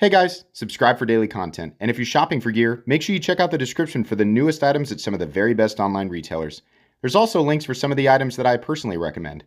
Hey guys, subscribe for daily content, and if you're shopping for gear, make sure you check out the description for the newest items at some of the very best online retailers. There's also links for some of the items that I personally recommend.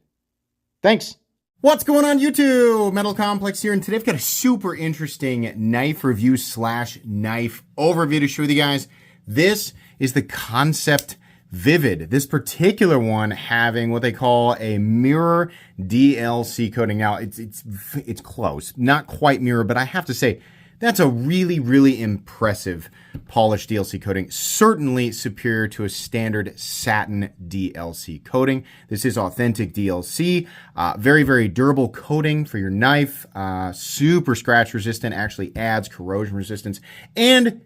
Thanks! What's going on YouTube? Metal Complex here, and today I've got a super interesting knife review / knife overview to show you guys. This is the Kansept Vivid. This particular one having what they call a mirror DLC coating. Now it's close, not quite mirror, but I have to say that's a really impressive polished DLC coating. Certainly superior to a standard satin DLC coating. This is authentic DLC. Very durable coating for your knife. Super scratch resistant. Actually adds corrosion resistance. And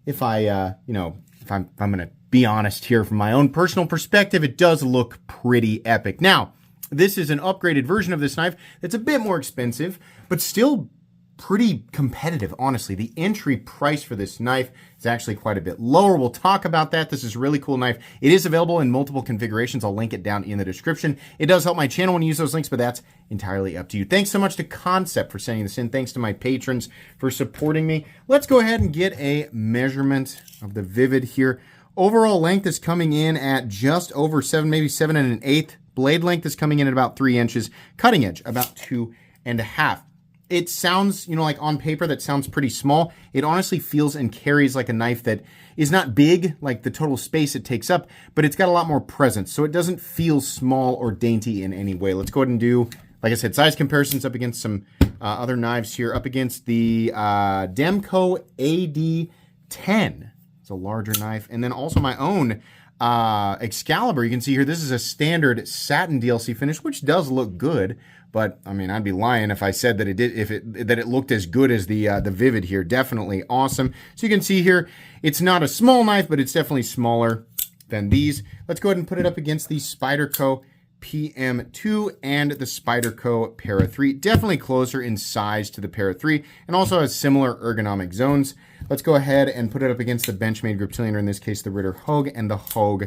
if I'm gonna be honest here from my own personal perspective, it does look pretty epic. Now, this is an upgraded version of this knife that's a bit more expensive, but still pretty competitive, honestly. The entry price for this knife is actually quite a bit lower. We'll talk about that. This is a really cool knife. It is available in multiple configurations. I'll link it down in the description. It does help my channel when you use those links, but that's entirely up to you. Thanks so much to Kansept for sending this in. Thanks to my patrons for supporting me. Let's go ahead and get a measurement of the Vivid here. Overall length is coming in at just over 7, maybe 7 1/8. Blade length is coming in at about 3 inches. Cutting edge, about 2.5. It sounds, like on paper, that sounds pretty small. It honestly feels and carries like a knife that is not big, like the total space it takes up, but it's got a lot more presence. So it doesn't feel small or dainty in any way. Let's go ahead and do, like I said, size comparisons up against some other knives here. Up against the Demco AD10. It's a larger knife. And then also my own Excalibur. You can see here, this is a standard satin DLC finish, which does look good. But I mean, I'd be lying if I said that it did, that it looked as good as the Vivid here. Definitely awesome. So you can see here, it's not a small knife, but it's definitely smaller than these. Let's go ahead and put it up against the Spyderco PM2 and the Spyderco Para 3. Definitely closer in size to the Para 3 and also has similar ergonomic zones. Let's go ahead and put it up against the Benchmade Griptilian, or in this case, the Ritter Hogue and the Hogue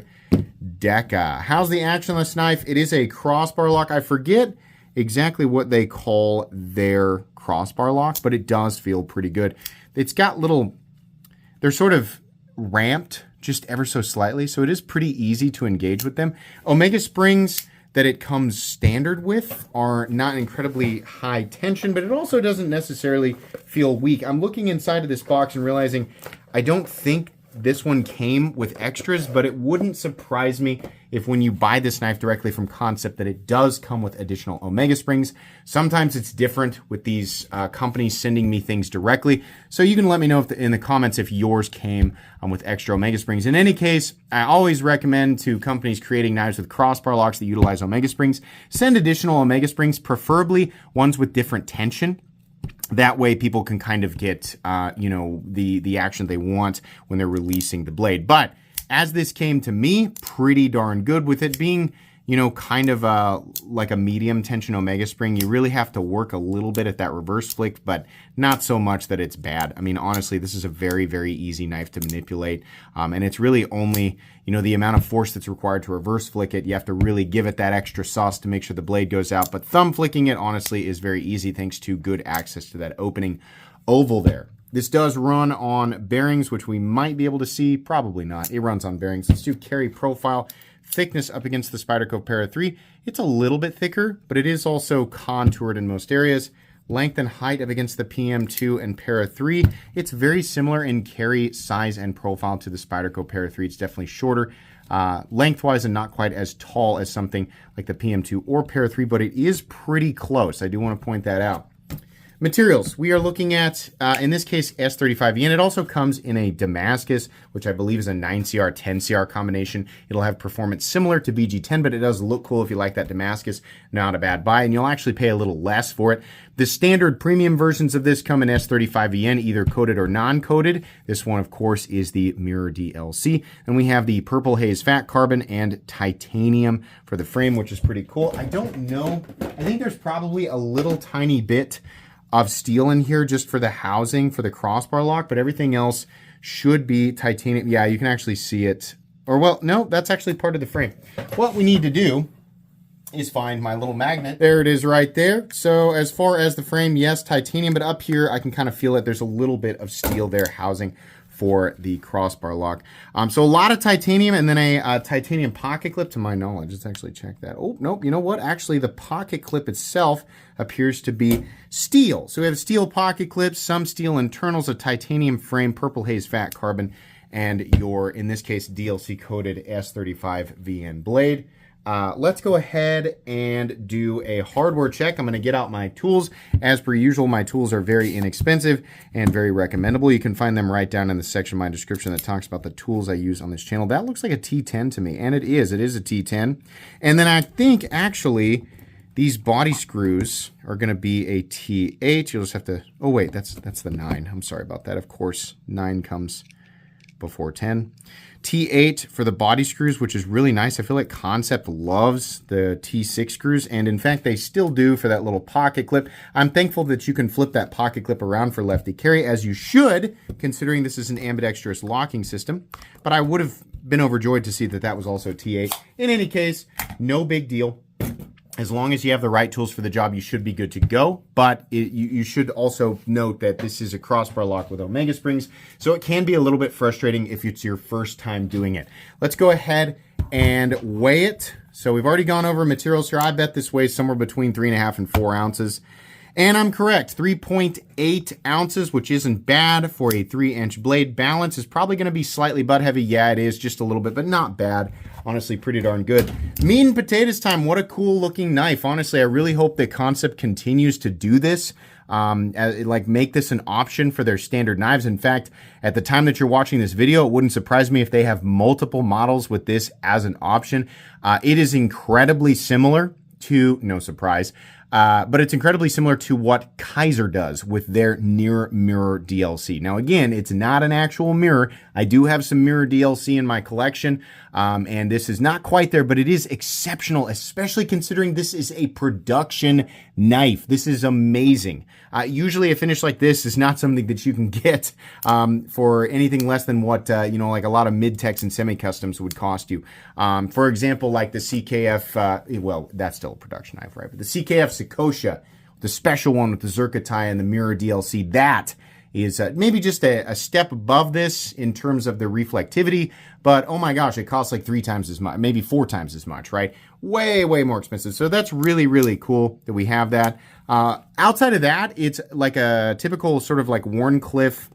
Deca. How's the action on this knife? It is a crossbar lock. I forget exactly what they call their crossbar lock, but it does feel pretty good. It's got they're sort of ramped just ever so slightly, so it is pretty easy to engage with them. Omega springs that it comes standard with are not incredibly high tension, but it also doesn't necessarily feel weak. I'm looking inside of this box and realizing I don't think this one came with extras, but it wouldn't surprise me if when you buy this knife directly from Kansept that it does come with additional Omega springs. Sometimes it's different with these companies sending me things directly. So you can let me know in the comments if yours came with extra Omega springs. In any case, I always recommend to companies creating knives with crossbar locks that utilize Omega springs, send additional Omega springs, preferably ones with different tension. That way people can kind of get, the action they want when they're releasing the blade. But as this came to me, pretty darn good with it being, kind of like a medium tension Omega spring. You really have to work a little bit at that reverse flick, but not so much that it's bad. I mean, honestly, this is a very easy knife to manipulate. And it's really only, the amount of force that's required to reverse flick it. You have to really give it that extra sauce to make sure the blade goes out. But thumb flicking it, honestly, is very easy thanks to good access to that opening oval there. This does run on bearings, which we might be able to see. Probably not. It runs on bearings. Let's do carry profile. Thickness up against the Spyderco Para 3. It's a little bit thicker, but it is also contoured in most areas. Length and height up against the PM2 and Para 3. It's very similar in carry, size, and profile to the Spyderco Para 3. It's definitely shorter lengthwise and not quite as tall as something like the PM2 or Para 3, but it is pretty close. I do want to point that out. Materials, we are looking at, in this case, S35E, and it also comes in a Damascus, which I believe is a 9CR, 10CR combination. It'll have performance similar to BG10, but it does look cool if you like that Damascus. Not a bad buy, and you'll actually pay a little less for it. The standard premium versions of this come in S35EN, either coated or non-coated. This one, of course, is the Mirror DLC. And we have the Purple Haze Fat Carbon and Titanium for the frame, which is pretty cool. I don't know. I think there's probably a little tiny bit of steel in here just for the housing for the crossbar lock, but everything else should be titanium. Yeah, you can actually see it. Or, well, no, that's actually part of the frame. What we need to do is fine. My little magnet, there it is right there. So as far as the frame, yes, titanium, but up here I can kind of feel it. There's a little bit of steel there housing for the crossbar lock. So a lot of titanium, and then a titanium pocket clip to my knowledge. Let's actually check that. Oh, nope, you know what? Actually, the pocket clip itself appears to be steel. So we have steel pocket clips, some steel internals, a titanium frame, purple haze fat carbon, and your, in this case, DLC coated S35 VN blade. Let's go ahead and do a hardware check. I'm going to get out my tools. As per usual, my tools are very inexpensive and very recommendable. You can find them right down in the section of my description that talks about the tools I use on this channel. That looks like a T10 to me, and it is. It is a T10. And then I think, actually, these body screws are going to be a T8. You'll just have to... Oh, wait, that's the 9. I'm sorry about that. Of course, 9 comes before 10. T8 for the body screws, which is really nice. I feel like Kansept loves the T6 screws, and in fact, they still do for that little pocket clip. I'm thankful that you can flip that pocket clip around for lefty carry, as you should, considering this is an ambidextrous locking system, but I would have been overjoyed to see that that was also T8. In any case, no big deal. As long as you have the right tools for the job, you should be good to go. But you should also note that this is a crossbar lock with Omega springs, so it can be a little bit frustrating if it's your first time doing it. Let's go ahead and weigh it. So we've already gone over materials here. I bet this weighs somewhere between 3.5 and 4 ounces. And I'm correct, 3.8 ounces, which isn't bad for a 3-inch blade. Balance is probably going to be slightly butt heavy. Yeah, it is, just a little bit, but not bad. Honestly, pretty darn good. Meat and potatoes time. What a cool looking knife. Honestly, I really hope that Kansept continues to do this. Like make this an option for their standard knives. In fact, at the time that you're watching this video, it wouldn't surprise me if they have multiple models with this as an option. It is incredibly similar to, no surprise, but it's incredibly similar to what Kaiser does with their near mirror DLC. Now, again, it's not an actual mirror. I do have some mirror DLC in my collection, and this is not quite there, but it is exceptional, especially considering this is a production knife. This is amazing. Usually a finish like this is not something that you can get for anything less than what, like a lot of mid-techs and semi-customs would cost you. For example, like the CKF, well, that's still a production knife, right? But the CKF Secocia, the special one with the Zerkatai and the mirror DLC, that is maybe just a step above this in terms of the reflectivity, but oh my gosh, it costs like 3 times as much, maybe 4 times as much, right? Way, way more expensive. So that's really, really cool that we have that. Outside of that, it's like a typical sort of like Wharncliffe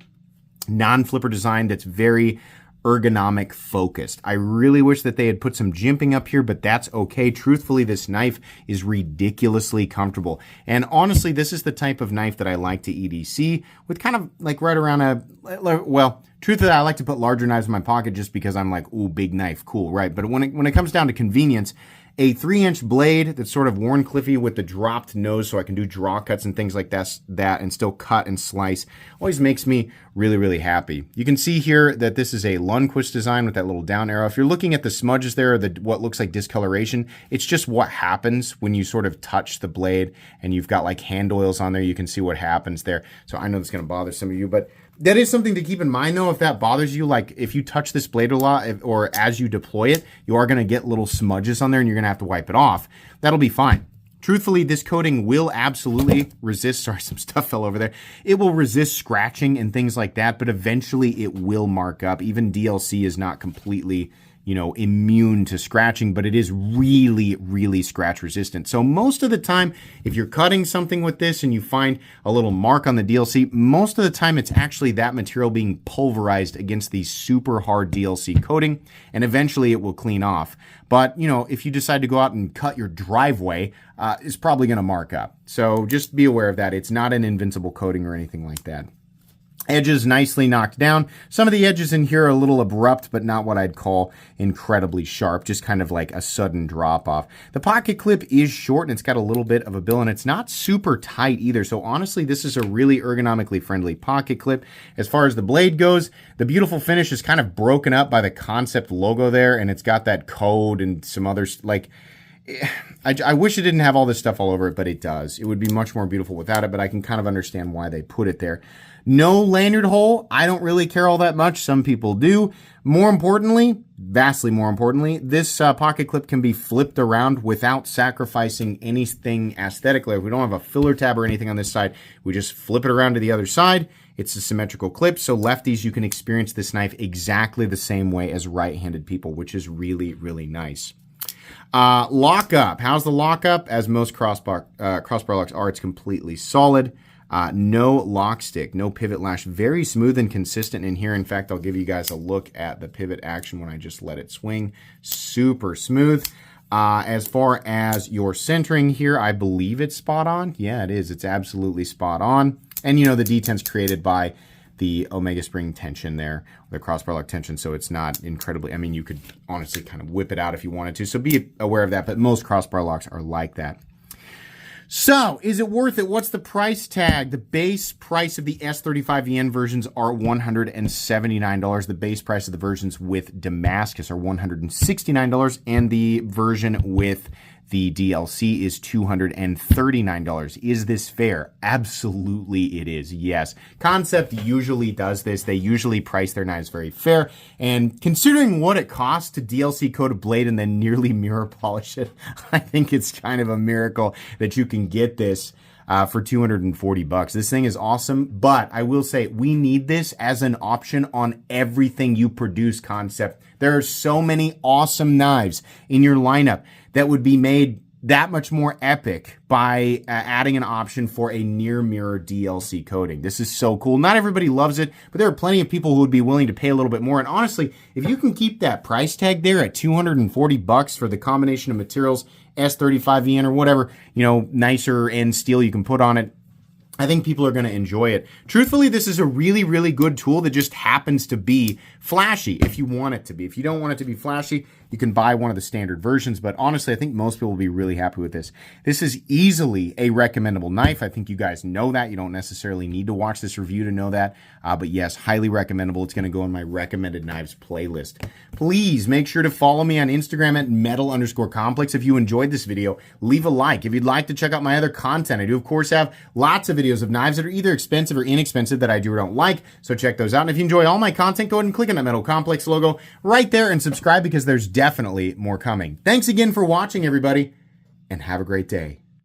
non-flipper design that's very ergonomic focused. I really wish that they had put some jimping up here, but that's okay. Truthfully, this knife is ridiculously comfortable. And honestly, this is the type of knife that I like to EDC with kind of like right around well, truthfully, I like to put larger knives in my pocket just because I'm like, ooh, big knife, cool, right? But when it comes down to convenience, a 3-inch blade that's sort of Wharncliffe-y with the dropped nose so I can do draw cuts and things like that and still cut and slice always makes me really, really happy. You can see here that this is a Lundquist design with that little down arrow. If you're looking at the smudges there, what looks like discoloration, it's just what happens when you sort of touch the blade and you've got like hand oils on there. You can see what happens there. So I know that's going to bother some of you, but that is something to keep in mind, though. If that bothers you, like if you touch this blade a lot or as you deploy it, you are going to get little smudges on there and you're going to have to wipe it off. That'll be fine. Truthfully, this coating will absolutely resist, sorry, some stuff fell over there. It will resist scratching and things like that, but eventually it will mark up. Even DLC is not completely, immune to scratching, but it is really, really scratch resistant. So most of the time, if you're cutting something with this and you find a little mark on the DLC, most of the time it's actually that material being pulverized against the super hard DLC coating, and eventually it will clean off. But, if you decide to go out and cut your driveway, it's probably going to mark up. So just be aware of that. It's not an invincible coating or anything like that. Edges nicely knocked down. Some of the edges in here are a little abrupt, but not what I'd call incredibly sharp, just kind of like a sudden drop off. The pocket clip is short and it's got a little bit of a bill and it's not super tight either. So honestly, this is a really ergonomically friendly pocket clip. As far as the blade goes, the beautiful finish is kind of broken up by the Kansept logo there, and it's got that code and some others like... I wish it didn't have all this stuff all over it, but it does. It would be much more beautiful without it, but I can kind of understand why they put it there. No lanyard hole. I don't really care all that much. Some people do. More importantly, vastly more importantly, this pocket clip can be flipped around without sacrificing anything aesthetically. If we don't have a filler tab or anything on this side, we just flip it around to the other side. It's a symmetrical clip, so lefties, you can experience this knife exactly the same way as right-handed people, which is really, really nice. Lockup. How's the lockup? As most crossbar locks are, it's completely solid. No lock stick, no pivot lash. Very smooth and consistent in here. In fact, I'll give you guys a look at the pivot action when I just let it swing. Super smooth. As far as your centering here, I believe it's spot on. Yeah, it is. It's absolutely spot on. And, you know, the deten's created by the Omega spring tension there, the crossbar lock tension, so it's not incredibly, I mean, you could honestly kind of whip it out if you wanted to, so be aware of that, but most crossbar locks are like that. So, is it worth it? What's the price tag? The base price of the S35VN versions are $179. The base price of the versions with Damascus are $169, and the version with the DLC is $239. Is this fair? Absolutely it is, yes. Kansept usually does this. They usually price their knives very fair, and considering what it costs to DLC coat a blade and then nearly mirror polish it, I think it's kind of a miracle that you can get this for $240. This thing is awesome, but I will say we need this as an option on everything you produce, Kansept. There are so many awesome knives in your lineup that would be made that much more epic by adding an option for a near mirror DLC coating. This is so cool. Not everybody loves it, but there are plenty of people who would be willing to pay a little bit more. And honestly, if you can keep that price tag there at $240 for the combination of materials, S35VN or whatever, you know, nicer end steel you can put on it, I think people are going to enjoy it. Truthfully, this is a really, really good tool that just happens to be flashy if you want it to be. If you don't want it to be flashy, you can buy one of the standard versions, but honestly, I think most people will be really happy with this. This is easily a recommendable knife. I think you guys know that. You don't necessarily need to watch this review to know that, but yes, highly recommendable. It's going to go in my recommended knives playlist. Please make sure to follow me on Instagram at metal_complex. If you enjoyed this video, leave a like. If you'd like to check out my other content, I do, of course, have lots of videos of knives that are either expensive or inexpensive that I do or don't like, so check those out. And if you enjoy all my content, go ahead and click on that Metal Complex logo right there and subscribe because there's definitely more coming. Thanks again for watching, everybody, and have a great day.